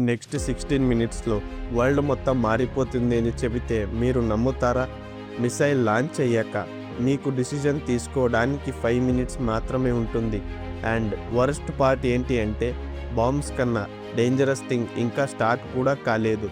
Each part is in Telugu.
నెక్స్ట్ 16 మినిట్స్లో వరల్డ్ మొత్తం మారిపోతుంది అని చెబితే మీరు నమ్ముతారా? మిసైల్ లాంచ్ అయ్యాక మీకు డిసిజన్ తీసుకోవడానికి 5 మినిట్స్ మాత్రమే ఉంటుంది. అండ్ వరస్ట్ పార్ట్ ఏంటి అంటే బాంబ్స్ కన్నా డేంజరస్ థింగ్ ఇంకా స్టార్ట్ కూడా కాలేదు.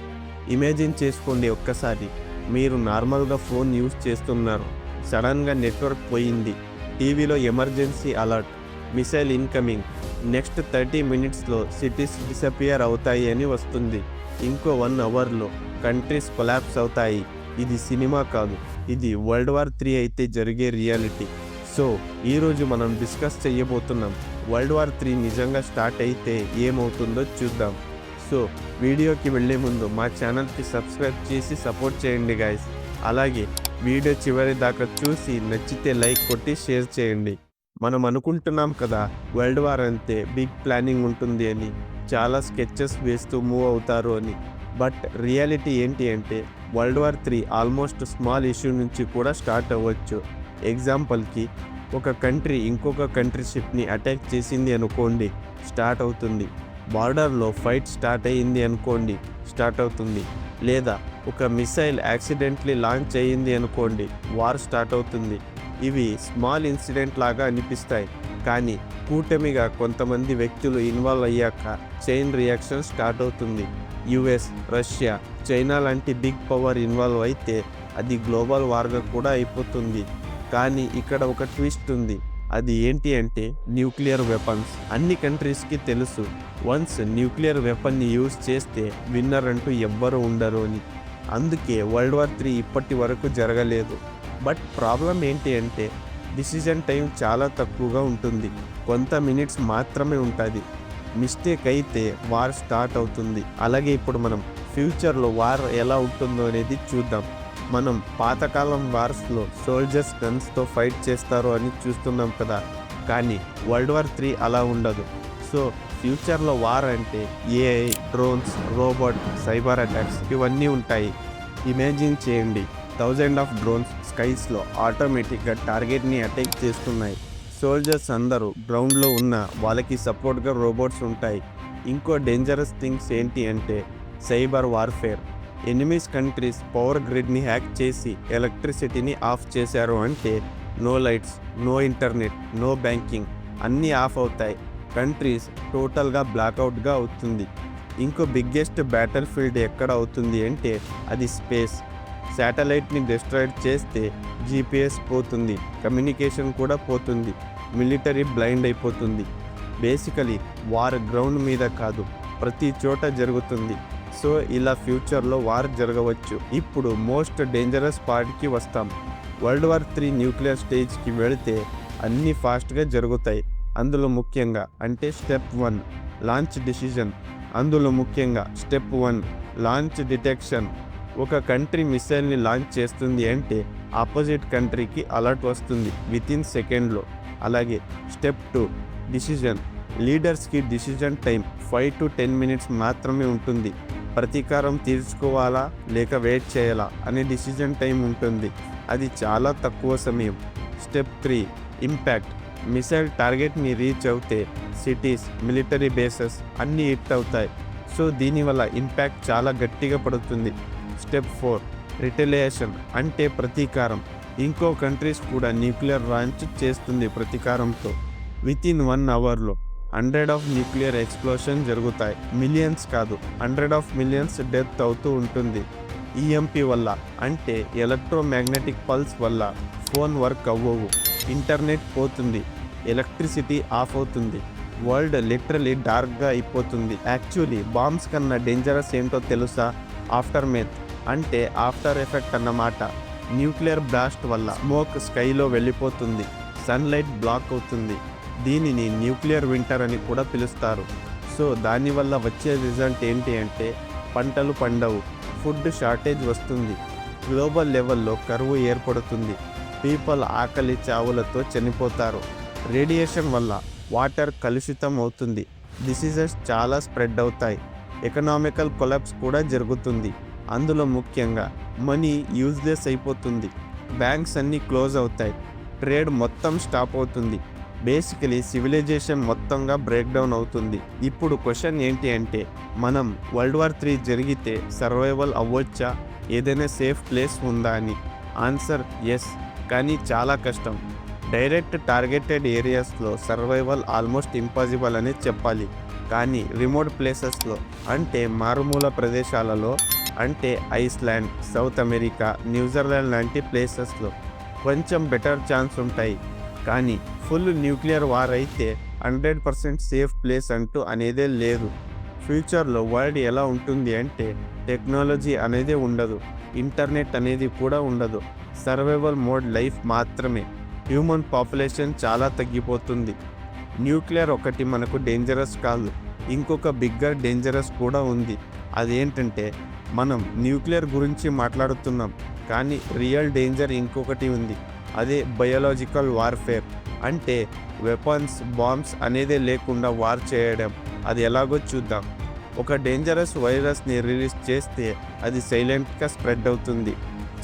ఇమాజిన్ చేసుకోండి ఒక్కసారి, మీరు నార్మల్గా ఫోన్ యూజ్ చేస్తున్నారు, సడన్గా నెట్వర్క్ పోయింది, టీవీలో emergency alert, missile incoming, next 30 మినిట్స్లో సిటీస్ డిసపియర్ అవుతాయి అని వస్తుంది. ఇంకో 1 అవర్లో కంట్రీస్ కొలాప్స్ అవుతాయి. ఇది సినిమా కాదు, ఇది వరల్డ్ వార్ 3 అయితే జరిగే రియాలిటీ. సో ఈరోజు మనం డిస్కస్ చేయబోతున్నాం, వరల్డ్ వార్ 3 నిజంగా స్టార్ట్ అయితే ఏమవుతుందో చూద్దాం. సో వీడియోకి వెళ్ళే ముందు మా ఛానల్కి సబ్స్క్రైబ్ చేసి సపోర్ట్ చేయండి గాయస్. అలాగే వీడియో చివరి దాకా చూసి నచ్చితే లైక్ కొట్టి షేర్ చేయండి. మనం అనుకుంటున్నాం కదా వరల్డ్ వార్ అంటే బిగ్ ప్లానింగ్ ఉంటుంది అని, చాలా స్కెచెస్ వేస్తూ మూవ్ అవుతారు అని. బట్ రియాలిటీ ఏంటి అంటే world war 3 almost small issue నుంచి కూడా స్టార్ట్ అవ్వచ్చు. ఎగ్జాంపుల్కి, ఒక కంట్రీ ఇంకొక కంట్రీ షిప్ని అటాక్ చేసింది అనుకోండి, స్టార్ట్ అవుతుంది. బార్డర్లో ఫైట్ స్టార్ట్ అయ్యింది అనుకోండి, స్టార్ట్ అవుతుంది. లేదా ఒక మిసైల్ యాక్సిడెంట్లీ లాంచ్ అయ్యింది అనుకోండి, వార్ స్టార్ట్ అవుతుంది. ఇవి స్మాల్ ఇన్సిడెంట్ లాగా అనిపిస్తాయి, కానీ కూటమిగా కొంతమంది వ్యక్తులు ఇన్వాల్వ్ అయ్యాక చైన్ రియాక్షన్ స్టార్ట్ అవుతుంది. యుఎస్, రష్యా, చైనా లాంటి బిగ్ పవర్ ఇన్వాల్వ్ అయితే అది గ్లోబల్ వార్గా కూడా అయిపోతుంది. కానీ ఇక్కడ ఒక ట్విస్ట్ ఉంది. అది ఏంటి అంటే న్యూక్లియర్ వెపన్స్. అన్ని కంట్రీస్కి తెలుసు, వన్స్ న్యూక్లియర్ వెపన్ని యూజ్ చేస్తే విన్నర్ అంటూ ఎవ్వరూ ఉండరు అని. అందుకే వరల్డ్ వార్ 3 ఇప్పటి వరకు జరగలేదు. బట్ ప్రాబ్లం ఏంటి అంటే డిసిజన్ టైం చాలా తక్కువగా ఉంటుంది, కొంత మినిట్స్ మాత్రమే ఉంటుంది. మిస్టేక్ అయితే వార్ స్టార్ట్ అవుతుంది. అలాగే ఇప్పుడు మనం ఫ్యూచర్లో వార్ ఎలా ఉంటుందో అనేది చూద్దాం. మనం పాతకాలం వార్స్లో సోల్జర్స్ గన్స్తో ఫైట్ చేస్తారు అని చూస్తున్నాం కదా, కానీ వరల్డ్ వార్ 3 అలా ఉండదు. సో ఫ్యూచర్లో వార్ అంటే AI, drones, robot, cyber attacks ఇవన్నీ ఉంటాయి. ఇమాజిన్ చేయండి, 1000 ఆఫ్ డ్రోన్స్ స్కైస్లో ఆటోమేటిక్గా టార్గెట్ని అటాక్ చేస్తున్నాయి. సోల్జర్స్ అందరూ గ్రౌండ్లో ఉన్న వాళ్ళకి సపోర్ట్గా రోబోట్స్ ఉంటాయి. ఇంకో డేంజరస్ థింగ్స్ ఏంటి అంటే cyber warfare. Enemies countries power గ్రిడ్ని హ్యాక్ చేసి ఎలక్ట్రిసిటీని ఆఫ్ చేశారు అంటే no lights, no internet, no banking, అన్నీ ఆఫ్ అవుతాయి. కంట్రీస్ టోటల్గా బ్లాక్అవుట్గా అవుతుంది. ఇంకో బిగ్గెస్ట్ బ్యాటిల్ ఫీల్డ్ ఎక్కడ అవుతుంది అంటే అది స్పేస్. శాటిలైట్ని డిస్ట్రాయిడ్ చేస్తే జీపీఎస్ పోతుంది, కమ్యూనికేషన్ కూడా పోతుంది, మిలిటరీ బ్లైండ్ అయిపోతుంది. బేసికలీ వార్ గ్రౌండ్ మీద కాదు, ప్రతి చోట జరుగుతుంది. సో ఇలా ఫ్యూచర్లో వార్ జరగవచ్చు. ఇప్పుడు మోస్ట్ డేంజరస్ పార్ట్కి వస్తాం. వరల్డ్ వార్ 3 న్యూక్లియర్ స్టేజ్కి వెళితే అన్నీ ఫాస్ట్గా జరుగుతాయి. అందులో ముఖ్యంగా అంటే స్టెప్ 1 లాంచ్ డిసిజన్. అందులో ముఖ్యంగా స్టెప్ 1 లాంచ్ డిటెక్షన్. ఒక కంట్రీ మిసైల్ని లాంచ్ చేస్తుంది అంటే ఆపోజిట్ కంట్రీకి అలర్ట్ వస్తుంది వితిన్ సెకండ్లో. అలాగే స్టెప్ 2 డిసిజన్. లీడర్స్కి డిసిజన్ టైం 5 to 10 మినిట్స్ మాత్రమే ఉంటుంది. ప్రతీకారం తీర్చుకోవాలా లేక వెయిట్ చేయాలా అనే డిసిజన్ టైం ఉంటుంది, అది చాలా తక్కువ సమయం. Step 3 impact. మిసైల్ టార్గెట్ని రీచ్ అవుతే సిటీస్, మిలిటరీ బేసెస్ అన్నీ హిట్ అవుతాయి. సో దీనివల్ల ఇంపాక్ట్ చాలా గట్టిగా పడుతుంది. స్టెప్ 4 రిటలియేషన్ అంటే ప్రతీకారం. ఇంకో కంట్రీస్ కూడా న్యూక్లియర్ లాంచ్ చేస్తుంది ప్రతీకారంతో. వితిన్ 1 అవర్లో 100 ఆఫ్ న్యూక్లియర్ ఎక్స్ప్లోషన్ జరుగుతాయి. మిలియన్స్ కాదు, 100 ఆఫ్ మిలియన్స్ డెత్ అవుతూ ఉంటుంది. ఈఎంపీ వల్ల అంటే ఎలక్ట్రోమాగ్నెటిక్ పల్స్ వల్ల ఫోన్ వర్క్ అవ్వవు, ఇంటర్నెట్ పోతుంది, ఎలక్ట్రిసిటీ ఆఫ్ అవుతుంది, వరల్డ్ లిటరలీ డార్క్గా అయిపోతుంది. యాక్చువల్లీ బాంబ్స్ కన్నా డేంజరస్ ఏంటో తెలుసా? ఆఫ్టర్ మెత్ అంటే ఆఫ్టర్ ఎఫెక్ట్ అన్నమాట. న్యూక్లియర్ బ్లాస్ట్ వల్ల స్మోక్ స్కైలో వెళ్ళిపోతుంది, సన్లైట్ బ్లాక్ అవుతుంది. దీనిని న్యూక్లియర్ వింటర్ అని కూడా పిలుస్తారు. సో దానివల్ల వచ్చే రిజల్ట్ ఏంటి అంటే పంటలు పండవు, ఫుడ్ షార్టేజ్ వస్తుంది, గ్లోబల్ లెవెల్లో కరువు ఏర్పడుతుంది, పీపుల్ ఆకలి చావులతో చనిపోతారు. రేడియేషన్ వల్ల వాటర్ కలుషితం అవుతుంది, డిసీజెస్ చాలా స్ప్రెడ్ అవుతాయి, ఎకనామికల్ కొలాప్స్ కూడా జరుగుతుంది. అందులో ముఖ్యంగా మనీ యూజ్లెస్ అయిపోతుంది, బ్యాంక్స్ అన్నీ క్లోజ్ అవుతాయి, ట్రేడ్ మొత్తం స్టాప్ అవుతుంది, బేసికలీ సివిలైజేషన్ మొత్తంగా బ్రేక్ డౌన్ అవుతుంది. ఇప్పుడు క్వశ్చన్ ఏంటి అంటే, మనం వరల్డ్ వార్ 3 జరిగితే సర్వైవల్ అవ్వొచ్చా? ఏదైనా సేఫ్ ప్లేస్ ఉందా అని. ఆన్సర్ ఎస్, కానీ చాలా కష్టం. డైరెక్ట్ టార్గెటెడ్ ఏరియాస్లో సర్వైవల్ ఆల్మోస్ట్ ఇంపాసిబుల్ అనే చెప్పాలి. కానీ రిమోట్ ప్లేసెస్లో, అంటే మారుమూల ప్రదేశాలలో, అంటే ఐస్లాండ్, సౌత్ అమెరికా, న్యూజిలాండ్ లాంటి ప్లేసెస్లో కొంచెం బెటర్ ఛాన్స్ ఉంటాయి. కానీ ఫుల్ న్యూక్లియర్ వార్ అయితే 100% సేఫ్ ప్లేస్ అంటూ అనేదే లేదు. ఫ్యూచర్లో వరల్డ్ ఎలా ఉంటుంది అంటే, టెక్నాలజీ అనేది ఉండదు, ఇంటర్నెట్ అనేది కూడా ఉండదు. సర్వైవల్ మోడ్ లైఫ్ మాత్రమే. హ్యూమన్ పాపులేషన్ చాలా తగ్గిపోతుంది. న్యూక్లియర్ ఒకటి మనకు డేంజరస్ కాదు, ఇంకొక బిగ్గర్ డేంజరస్ కూడా ఉంది. అదేంటంటే, మనం న్యూక్లియర్ గురించి మాట్లాడుతున్నాం, కానీ రియల్ డేంజర్ ఇంకొకటి ఉంది. అదే బయోలాజికల్ వార్ఫేర్. అంటే వెపన్స్, బాంబ్స్ అనేదే లేకుండా వార్ చేయడం. అది ఎలాగో చూద్దాం. ఒక డేంజరస్ వైరస్ని రిలీజ్ చేస్తే అది సైలెంట్గా స్ప్రెడ్ అవుతుంది.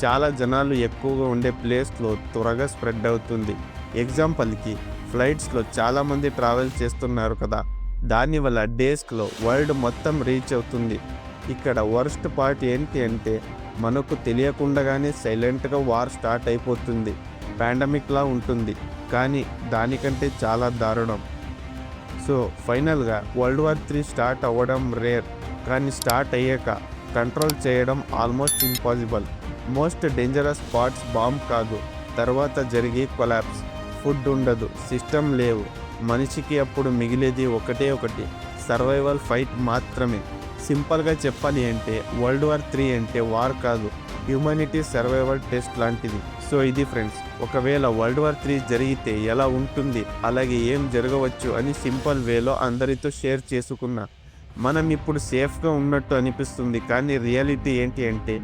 చాలా జనాలు ఎక్కువగా ఉండే ప్లేస్లో త్వరగా స్ప్రెడ్ అవుతుంది. ఎగ్జాంపుల్కి, ఫ్లైట్స్లో చాలామంది ట్రావెల్ చేస్తున్నారు కదా, దానివల్ల డేస్లో వరల్డ్ మొత్తం రీచ్ అవుతుంది. ఇక్కడ వర్స్ట్ పార్ట్ ఏంటి అంటే, మనకు తెలియకుండానే సైలెంట్గా వార్ స్టార్ట్ అయిపోతుంది. పాండమిక్లా ఉంటుంది, కానీ దానికంటే చాలా దారుణం. సో ఫైనల్గా వరల్డ్ వార్ 3 స్టార్ట్ అవ్వడం రేర్, కానీ స్టార్ట్ అయ్యాక కంట్రోల్ చేయడం almost impossible. Most dangerous parts bomb కాదు, తర్వాత జరిగే కొలాప్స్. ఫుడ్ ఉండదు, సిస్టమ్ లేవు, మనిషికి అప్పుడు మిగిలేది ఒకటే ఒకటి, సర్వైవల్ ఫైట్ మాత్రమే. సింపుల్గా చెప్పాలి అంటే, వరల్డ్ వార్ 3 అంటే వార్ కాదు, హ్యూమానిటీ సర్వైవల్ టెస్ట్ లాంటిది. సో ఇది ఫ్రెండ్స్, ఒకవేళ వరల్డ్ వార్ 3 జరిగితే ఎలా ఉంటుంది, అలాగే ఏం జరగవచ్చు అని సింపుల్ వేలో అందరితో షేర్ చేసుకున్నా. మనం ఇప్పుడు సేఫ్గా ఉన్నట్టు అనిపిస్తుంది, కానీ రియాలిటీ ఏంటి అంటే,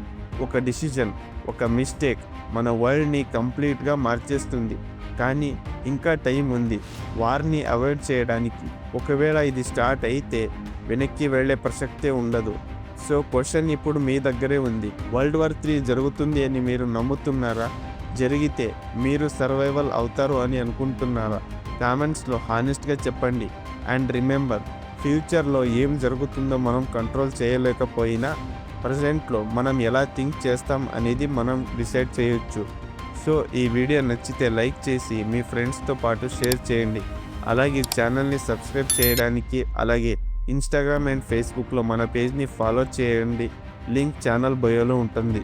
ఒక డిసిజన్, ఒక మిస్టేక్ మన వరల్డ్ని కంప్లీట్గా మార్చేస్తుంది. కానీ ఇంకా టైం ఉంది వార్ని అవాయిడ్ చేయడానికి. ఒకవేళ ఇది స్టార్ట్ అయితే వెనక్కి వెళ్ళే ప్రసక్తే ఉండదు. సో క్వశ్చన్ ఇప్పుడు మీ దగ్గరే ఉంది. వరల్డ్ వార్ 3 జరుగుతుంది అని మీరు నమ్ముతున్నారా? జరిగితే మీరు సర్వైవల్ అవుతారు అని అనుకుంటున్నారా? కామెంట్స్లో హానెస్ట్గా చెప్పండి. అండ్ రిమెంబర్, ఫ్యూచర్లో ఏం జరుగుతుందో మనం కంట్రోల్ చేయలేకపోయినా, ప్రజెంట్లో మనం ఎలా థింక్ చేస్తాం అనేది మనం డిసైడ్ చేయొచ్చు. సో ఈ వీడియో నచ్చితే లైక్ చేసి మీ ఫ్రెండ్స్తో పాటు షేర్ చేయండి. అలాగే ఛానల్ని సబ్స్క్రైబ్ చేయడానికి, అలాగే ఇన్స్టాగ్రామ్ అండ్ ఫేస్బుక్లో మన పేజ్ని ఫాలో చేయండి. లింక్ ఛానల్ బయోలో ఉంటుంది.